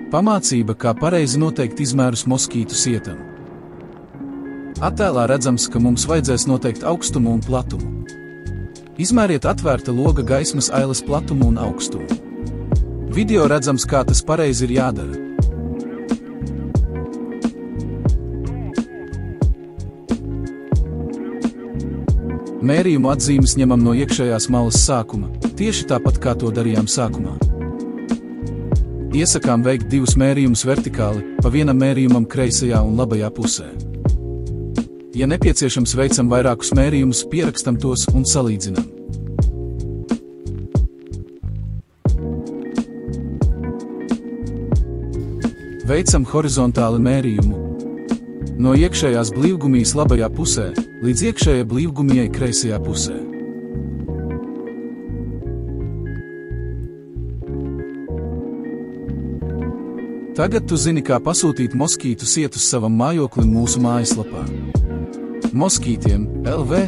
Pamācība, kā pareizi noteikt izmērus moskītu sietam. Attēlā redzams, ka mums vajadzēs noteikt augstumu un platumu. Izmēriet atvērta loga gaismas ailes platumu un augstumu. Video redzams, kā tas pareizi ir jādara. Mērījumu atzīmes ņemam no iekšējās malas sākuma, tieši tāpat kā to darījām sākumā. Iesakām veikt 2 mērījumus vertikāli, pa vienam mērījumam kreisajā un labajā pusē. Ja nepieciešams, veicam vairākus mērījumus, pierakstam tos un salīdzinām. Veicam horizontāli mērījumu no iekšējās blīvgumijas labajā pusē līdz iekšējai blīvgumijai kreisajā pusē. Tagad tu zini, kā pasūtīt moskītu sietus savam mājoklim mūsu mājaslapā. Moskītiem LV